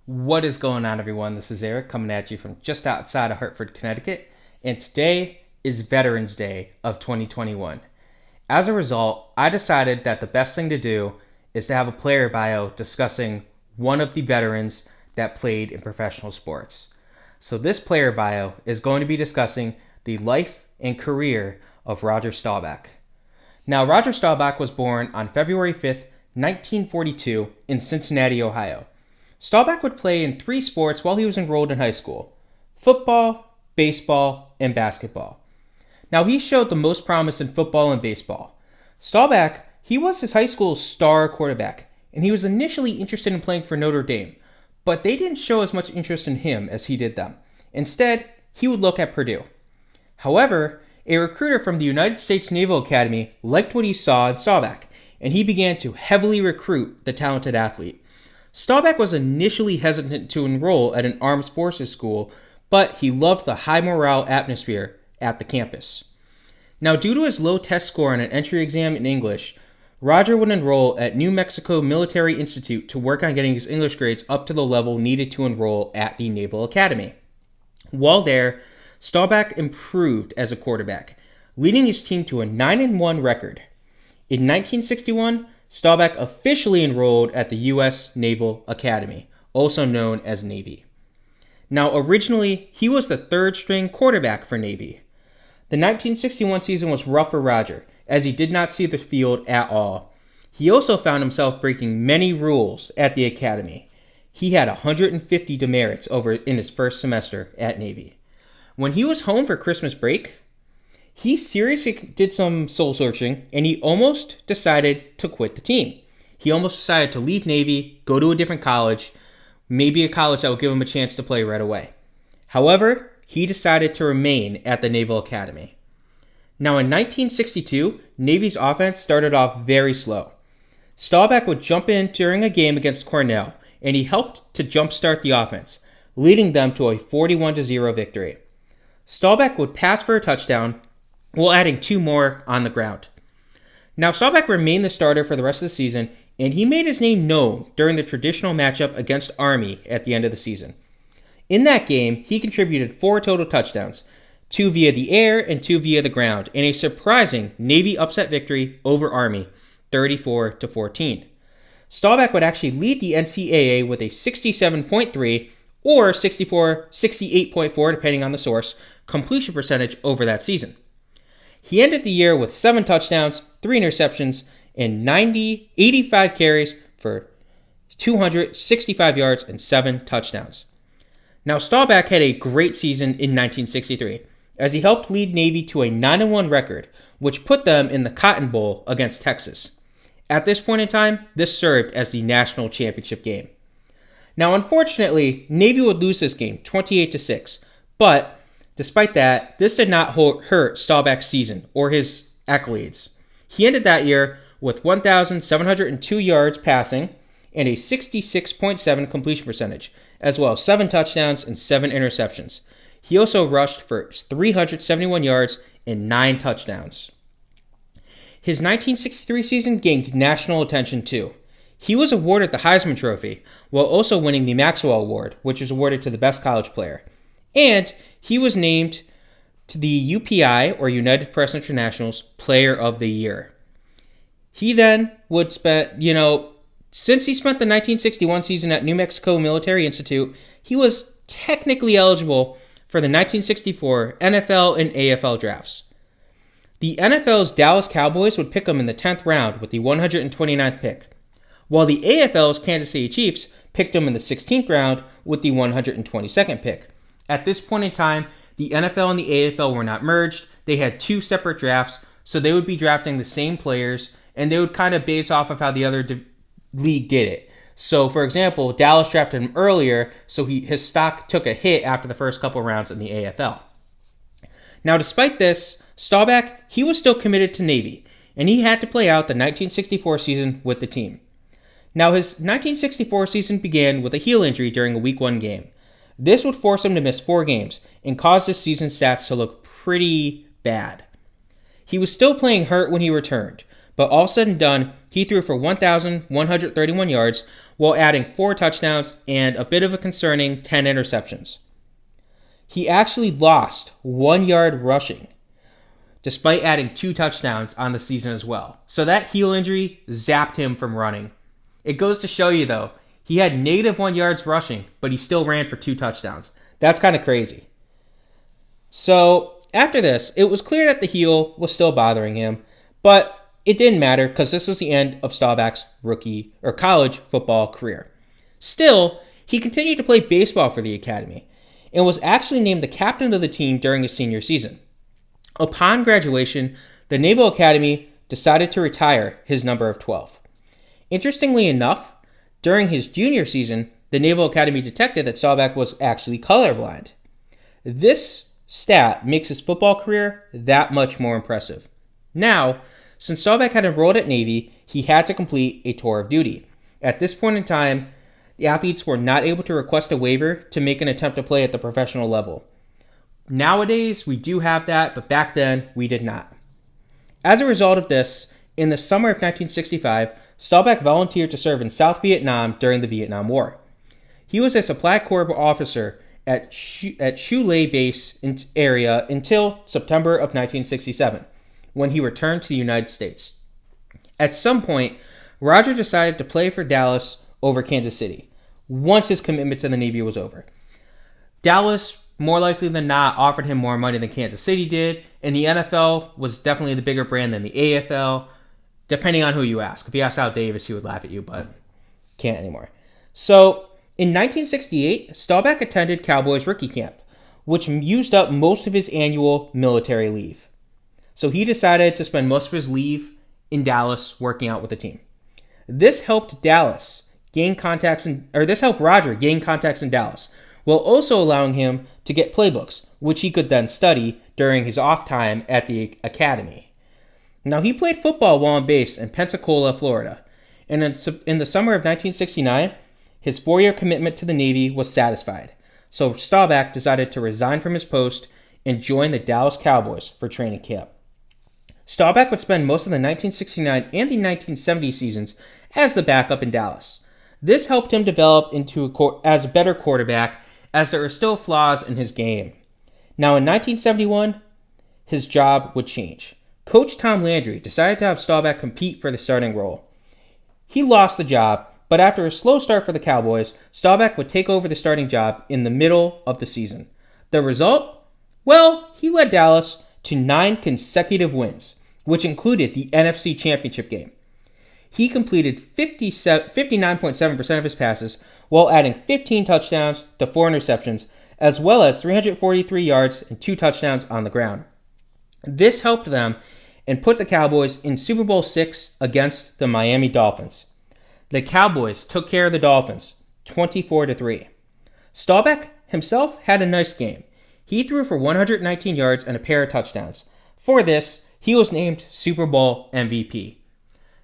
What is going on, everyone? This is Eric coming at you from just outside of Hartford, Connecticut, and today is Veterans Day of 2021. As a result, I decided that the best thing to do is to have a player bio discussing one of the veterans that played in professional sports. So this player bio is going to be discussing the life and career of Roger Staubach. Now, Roger Staubach was born on February 5th, 1942 in Cincinnati, Ohio. Staubach would play in 3 sports while he was enrolled in high school: football, baseball, and basketball. Now, he showed the most promise in football and baseball. Staubach, he was his high school's star quarterback, and he was initially interested in playing for Notre Dame, but they didn't show as much interest in him as he did them. Instead, he would look at Purdue. However, a recruiter from the United States Naval Academy liked what he saw in Staubach, and he began to heavily recruit the talented athlete. Staubach was initially hesitant to enroll at an armed forces school, but he loved the high morale atmosphere at the campus. Now, due to his low test score on an entry exam in English, Roger would enroll at New Mexico Military Institute to work on getting his English grades up to the level needed to enroll at the Naval Academy. While there, Staubach improved as a quarterback, leading his team to a 9-1 record. In 1961, Staubach officially enrolled at the U.S. Naval Academy, also known as Navy. Now, originally, he was the 3rd-string quarterback for Navy. The 1961 season was rough for Roger, as he did not see the field at all. He also found himself breaking many rules at the academy. He had 150 demerits over in his first semester at Navy. When he was home for Christmas break, he seriously did some soul searching, and he almost decided to quit the team. He almost decided to leave Navy, go to a different college, maybe a college that would give him a chance to play right away. However, he decided to remain at the Naval Academy. Now, in 1962, Navy's offense started off very slow. Staubach would jump in during a game against Cornell, and he helped to jumpstart the offense, leading them to a 41-0 victory. Staubach would pass for a touchdown, while adding 2 more on the ground. Now, Staubach remained the starter for the rest of the season, and he made his name known during the traditional matchup against Army at the end of the season. In that game, he contributed 4 total touchdowns, 2 via the air and 2 via the ground, in a surprising Navy upset victory over Army, 34-14. Staubach would actually lead the NCAA with a 67.3 or 68.4, depending on the source, completion percentage over that season. He ended the year with 7 touchdowns, 3 interceptions, and 85 carries for 265 yards and 7 touchdowns. Now, Staubach had a great season in 1963, as he helped lead Navy to a 9-1 record, which put them in the Cotton Bowl against Texas. At this point in time, this served as the national championship game. Now, unfortunately, Navy would lose this game 28-6, but despite that, this did not hurt Staubach's season or his accolades. He ended that year with 1,702 yards passing and a 66.7 completion percentage, as well as 7 touchdowns and 7 interceptions. He also rushed for 371 yards and 9 touchdowns. His 1963 season gained national attention too. He was awarded the Heisman Trophy, while also winning the Maxwell Award, which is awarded to the best college player. And he was named to the UPI, or United Press International's Player of the Year. He then would spend, since he spent the 1961 season at New Mexico Military Institute, he was technically eligible for the 1964 NFL and AFL drafts. The NFL's Dallas Cowboys would pick him in the 10th round with the 129th pick, while the AFL's Kansas City Chiefs picked him in the 16th round with the 122nd pick. At this point in time, the NFL and the AFL were not merged. They had 2 separate drafts, so they would be drafting the same players, and they would kind of base off of how the other league did it. So, for example, Dallas drafted him earlier, so his stock took a hit after the first couple rounds in the AFL. Now, despite this, Staubach, he was still committed to Navy, and he had to play out the 1964 season with the team. Now, his 1964 season began with a heel injury during a Week 1 game. This would force him to miss 4 games and cause his season stats to look pretty bad. He was still playing hurt when he returned, but all said and done, he threw for 1,131 yards, while adding 4 touchdowns and a bit of a concerning 10 interceptions. He actually lost 1 yard rushing, despite adding 2 touchdowns on the season as well. So that heel injury zapped him from running. It goes to show you, though, he had -1 yards rushing, but he still ran for 2 touchdowns. That's kind of crazy. So after this, it was clear that the heel was still bothering him, but it didn't matter because this was the end of Staubach's college football career. Still, he continued to play baseball for the academy and was actually named the captain of the team during his senior season. Upon graduation, the Naval Academy decided to retire his number of 12. Interestingly enough, during his junior season, the Naval Academy detected that Staubach was actually colorblind. This stat makes his football career that much more impressive. Now, since Staubach had enrolled at Navy, he had to complete a tour of duty. At this point in time, the athletes were not able to request a waiver to make an attempt to play at the professional level. Nowadays, we do have that, but back then, we did not. As a result of this, in the summer of 1965, Staubach volunteered to serve in South Vietnam during the Vietnam War. He was a supply corps officer at Chulay Base area until September of 1967, when he returned to the United States. At some point, Roger decided to play for Dallas over Kansas City, once his commitment to the Navy was over. Dallas, more likely than not, offered him more money than Kansas City did, and the NFL was definitely the bigger brand than the AFL, depending on who you ask. If you ask Al Davis, he would laugh at you, but can't anymore. So, in 1968, Staubach attended Cowboys rookie camp, which used up most of his annual military leave. So he decided to spend most of his leave in Dallas working out with the team. This helped Roger gain contacts in Dallas, while also allowing him to get playbooks, which he could then study during his off time at the academy. Now, he played football while on base in Pensacola, Florida, and in the summer of 1969, his 4-year commitment to the Navy was satisfied, so Staubach decided to resign from his post and join the Dallas Cowboys for training camp. Staubach would spend most of the 1969 and the 1970 seasons as the backup in Dallas. This helped him develop as a better quarterback, as there were still flaws in his game. Now, in 1971, his job would change. Coach Tom Landry decided to have Staubach compete for the starting role. He lost the job, but after a slow start for the Cowboys, Staubach would take over the starting job in the middle of the season. The result? Well, he led Dallas to 9 consecutive wins, which included the NFC Championship game. He completed 59.7% of his passes while adding 15 touchdowns to 4 interceptions, as well as 343 yards and 2 touchdowns on the ground. This helped them and put the Cowboys in Super Bowl VI against the Miami Dolphins. The Cowboys took care of the Dolphins, 24-3. Staubach himself had a nice game. He threw for 119 yards and a pair of touchdowns. For this, he was named Super Bowl MVP.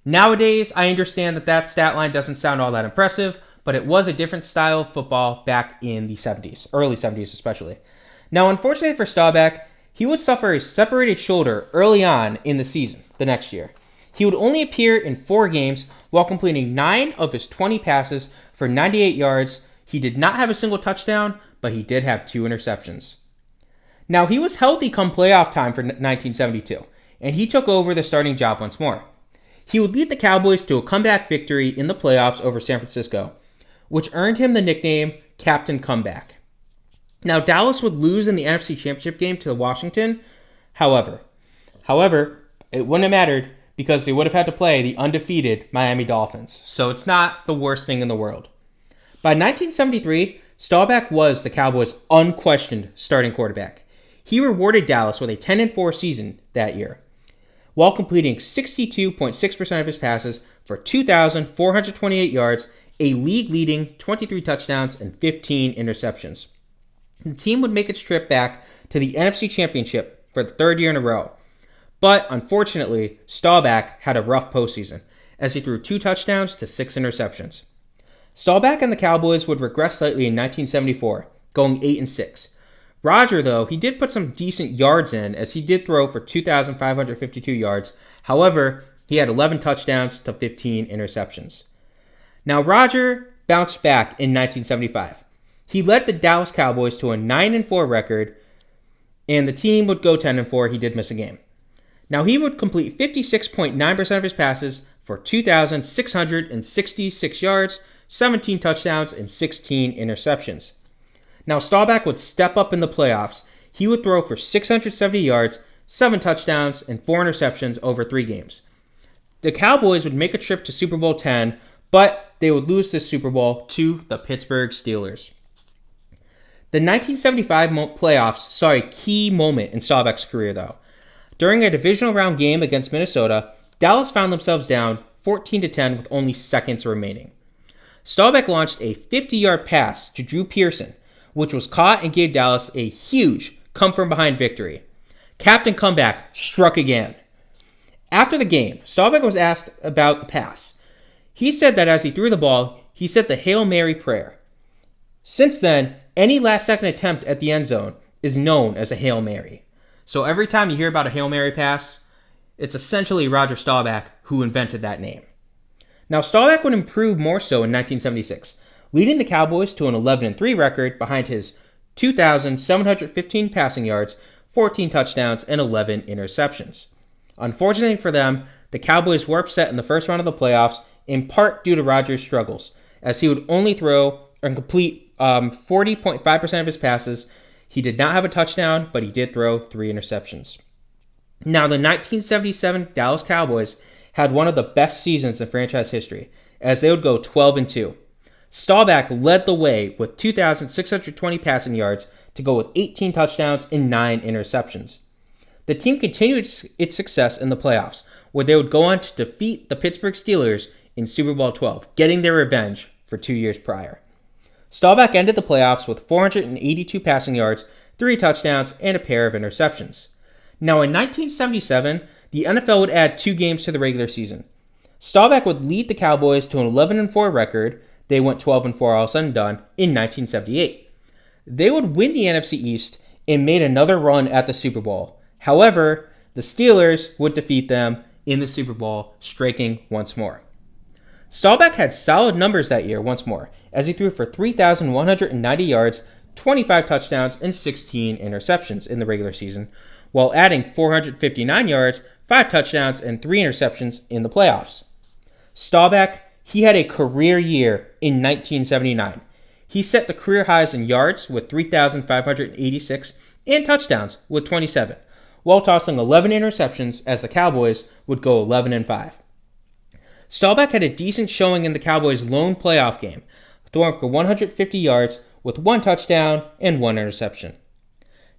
Nowadays, I understand that stat line doesn't sound all that impressive, but it was a different style of football back in the 70s, early 70s especially. Now, unfortunately for Staubach, he would suffer a separated shoulder early on in the season, the next year. He would only appear in 4 games while completing 9 of his 20 passes for 98 yards. He did not have a single touchdown, but he did have 2 interceptions. Now, he was healthy come playoff time for 1972, and he took over the starting job once more. He would lead the Cowboys to a comeback victory in the playoffs over San Francisco, which earned him the nickname Captain Comeback. Now, Dallas would lose in the NFC Championship game to Washington. However, it wouldn't have mattered because they would have had to play the undefeated Miami Dolphins. So it's not the worst thing in the world. By 1973, Staubach was the Cowboys' unquestioned starting quarterback. He rewarded Dallas with a 10-4 season that year, while completing 62.6% of his passes for 2,428 yards, a league-leading 23 touchdowns, and 15 interceptions. The team would make its trip back to the NFC Championship for the 3rd year in a row. But, unfortunately, Staubach had a rough postseason, as he threw 2 touchdowns to 6 interceptions. Staubach and the Cowboys would regress slightly in 1974, going 8-6. Roger, though, he did put some decent yards in, as he did throw for 2,552 yards. However, he had 11 touchdowns to 15 interceptions. Now, Roger bounced back in 1975. He led the Dallas Cowboys to a 9-4 record, and the team would go 10-4. He did miss a game. Now, he would complete 56.9% of his passes for 2,666 yards, 17 touchdowns, and 16 interceptions. Now, Staubach would step up in the playoffs. He would throw for 670 yards, 7 touchdowns, and 4 interceptions over 3 games. The Cowboys would make a trip to Super Bowl X, but they would lose this Super Bowl to the Pittsburgh Steelers. The 1975 playoffs saw a key moment in Staubach's career, though. During a divisional round game against Minnesota, Dallas found themselves down 14-10 with only seconds remaining. Staubach launched a 50-yard pass to Drew Pearson, which was caught and gave Dallas a huge come-from-behind victory. Captain Comeback struck again. After the game, Staubach was asked about the pass. He said that as he threw the ball, he said the Hail Mary prayer. Since then, any last-second attempt at the end zone is known as a Hail Mary. So every time you hear about a Hail Mary pass, it's essentially Roger Staubach who invented that name. Now, Staubach would improve more so in 1976, leading the Cowboys to an 11-3 record behind his 2,715 passing yards, 14 touchdowns, and 11 interceptions. Unfortunately for them, the Cowboys were upset in the first round of the playoffs, in part due to Rodgers' struggles, as he would only throw and complete 40.5% of his passes. He did not have a touchdown, but he did throw 3 interceptions. Now, the 1977 Dallas Cowboys had one of the best seasons in franchise history, as they would go 12-2. Staubach led the way with 2,620 passing yards to go with 18 touchdowns and 9 interceptions. The team continued its success in the playoffs, where they would go on to defeat the Pittsburgh Steelers in Super Bowl XII, getting their revenge for 2 years prior. Staubach ended the playoffs with 482 passing yards, 3 touchdowns, and a pair of interceptions. Now, in 1977, the NFL would add 2 games to the regular season. Staubach would lead the Cowboys to an 11-4 record. They went 12-4 all said and done in 1978. They would win the NFC East and made another run at the Super Bowl. However, the Steelers would defeat them in the Super Bowl, striking once more. Staubach had solid numbers that year once more, as he threw for 3,190 yards, 25 touchdowns, and 16 interceptions in the regular season, while adding 459 yards, 5 touchdowns, and 3 interceptions in the playoffs. Staubach, he had a career year in 1979. He set the career highs in yards with 3,586 and touchdowns with 27, while tossing 11 interceptions as the Cowboys would go 11-5. Staubach had a decent showing in the Cowboys' lone playoff game, throwing for 150 yards with 1 touchdown and 1 interception.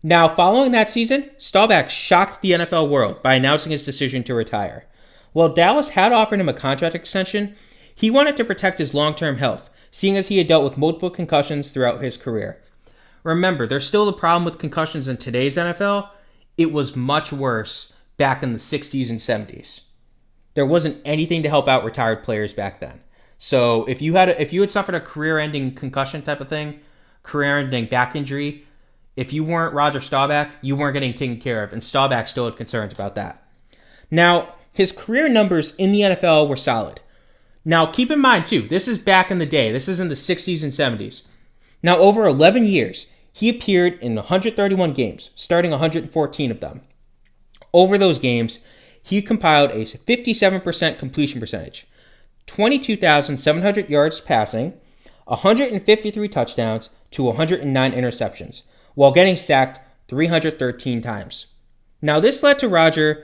Now, following that season, Staubach shocked the NFL world by announcing his decision to retire. While Dallas had offered him a contract extension, he wanted to protect his long-term health, seeing as he had dealt with multiple concussions throughout his career. Remember, there's still the problem with concussions in today's NFL. It was much worse back in the 60s and 70s. There wasn't anything to help out retired players back then. So if you had suffered a career-ending concussion type of thing, career-ending back injury, if you weren't Roger Staubach, you weren't getting taken care of, and Staubach still had concerns about that. Now, his career numbers in the NFL were solid. Now, keep in mind, too, this is back in the day. This is in the 60s and 70s. Now, over 11 years, he appeared in 131 games, starting 114 of them. Over those games, he compiled a 57% completion percentage, 22,700 yards passing, 153 touchdowns to 109 interceptions, while getting sacked 313 times. Now, this led to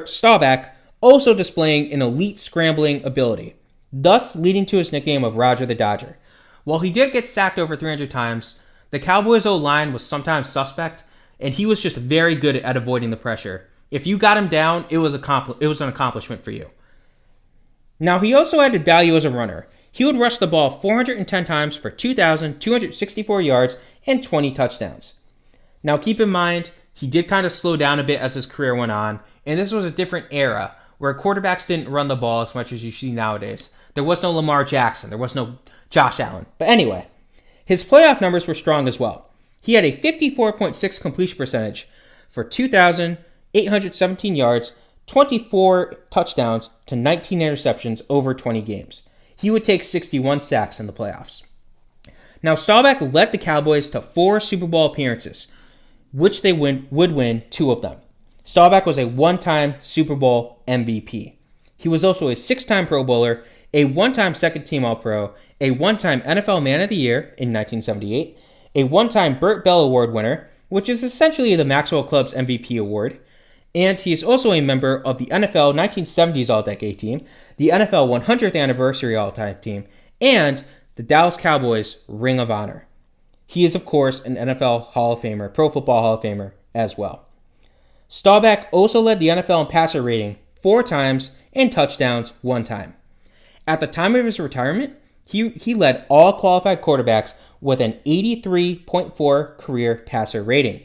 Staubach also displaying an elite scrambling ability, thus leading to his nickname of Roger the Dodger. While he did get sacked over 300 times, the Cowboys' O-line was sometimes suspect, and he was just very good at avoiding the pressure. If you got him down, it was an accomplishment for you. Now, he also added value as a runner. He would rush the ball 410 times for 2,264 yards and 20 touchdowns. Now, keep in mind, he did kind of slow down a bit as his career went on, and this was a different era where quarterbacks didn't run the ball as much as you see nowadays. There was no Lamar Jackson. There was no Josh Allen. But anyway, his playoff numbers were strong as well. He had a 54.6 completion percentage for 2,817 yards, 24 touchdowns to 19 interceptions over 20 games. he would take 61 sacks in the playoffs. Now, Staubach led the Cowboys to 4 Super Bowl appearances, which they would win 2 of them. Staubach was a 1-time Super Bowl MVP. He was also a 6-time Pro Bowler, a 1-time second-team All-Pro, a 1-time NFL Man of the Year in 1978, a 1-time Burt Bell Award winner, which is essentially the Maxwell Club's MVP award, and he is also a member of the NFL 1970s All-Decade Team, the NFL 100th Anniversary All-Time Team, and the Dallas Cowboys Ring of Honor. He is, of course, an NFL Hall of Famer, Pro Football Hall of Famer as well. Staubach also led the NFL in passer rating 4 times and touchdowns 1 time. At the time of his retirement, he led all qualified quarterbacks with an 83.4 career passer rating.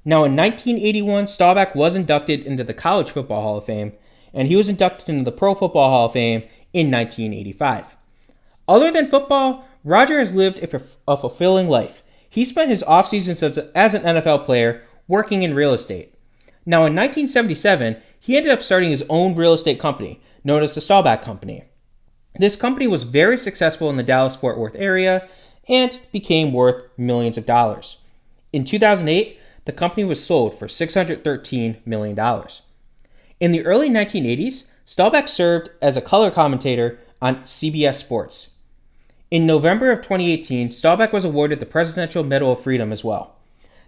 Now, in 1981, Staubach was inducted into the College Football Hall of Fame, and he was inducted into the Pro Football Hall of Fame in 1985. Other than football, Roger has lived a fulfilling life. He spent his off seasons as an NFL player working in real estate. Now, in 1977, he ended up starting his own real estate company, known as the Staubach Company. This company was very successful in the Dallas-Fort Worth area and became worth millions of dollars. In 2008, the company was sold for $613 million. In the early 1980s, Staubach served as a color commentator on CBS Sports. In November of 2018, Staubach was awarded the Presidential Medal of Freedom as well.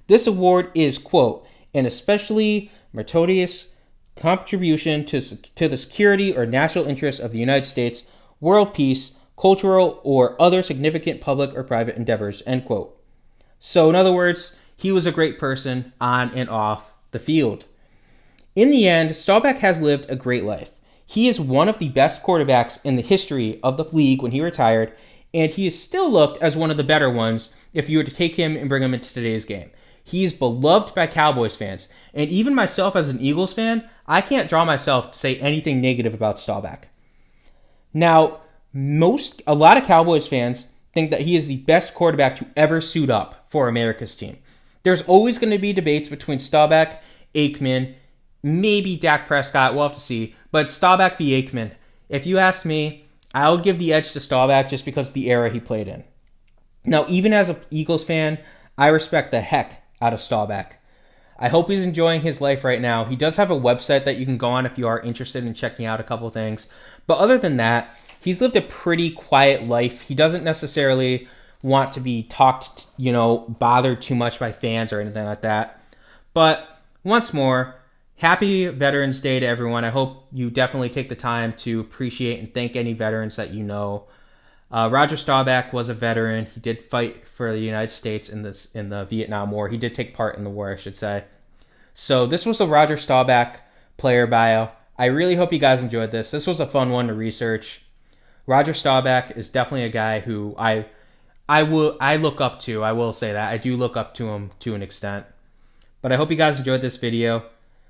This award is, quote, an especially meritorious contribution to the security or national interests of the United States, world peace, cultural, or other significant public or private endeavors, end quote. So, in other words, he was a great person on and off the field. In the end, Staubach has lived a great life. He is one of the best quarterbacks in the history of the league when he retired, and he is still looked as one of the better ones if you were to take him and bring him into today's game. He is beloved by Cowboys fans, and even myself as an Eagles fan, I can't draw myself to say anything negative about Staubach. Now, a lot of Cowboys fans think that he is the best quarterback to ever suit up for America's team. There's always going to be debates between Staubach, Aikman, maybe Dak Prescott, we'll have to see, but Staubach v. Aikman. If you ask me, I would give the edge to Staubach just because of the era he played in. Now, even as an Eagles fan, I respect the heck out of Staubach. I hope he's enjoying his life right now. He does have a website that you can go on if you are interested in checking out a couple things. But other than that, he's lived a pretty quiet life. He doesn't necessarily want to be bothered too much by fans or anything like that. But once more, happy Veterans Day to everyone. I hope you definitely take the time to appreciate and thank any veterans that you know. Roger Staubach was a veteran. He did fight for the United States in the Vietnam War. He did take part in the war, I should say. So this was a Roger Staubach player bio. I really hope you guys enjoyed this. This was a fun one to research. Roger Staubach is definitely a guy who I look up to. I will say that. I do look up to him to an extent. But I hope you guys enjoyed this video.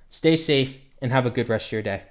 Stay safe and have a good rest of your day.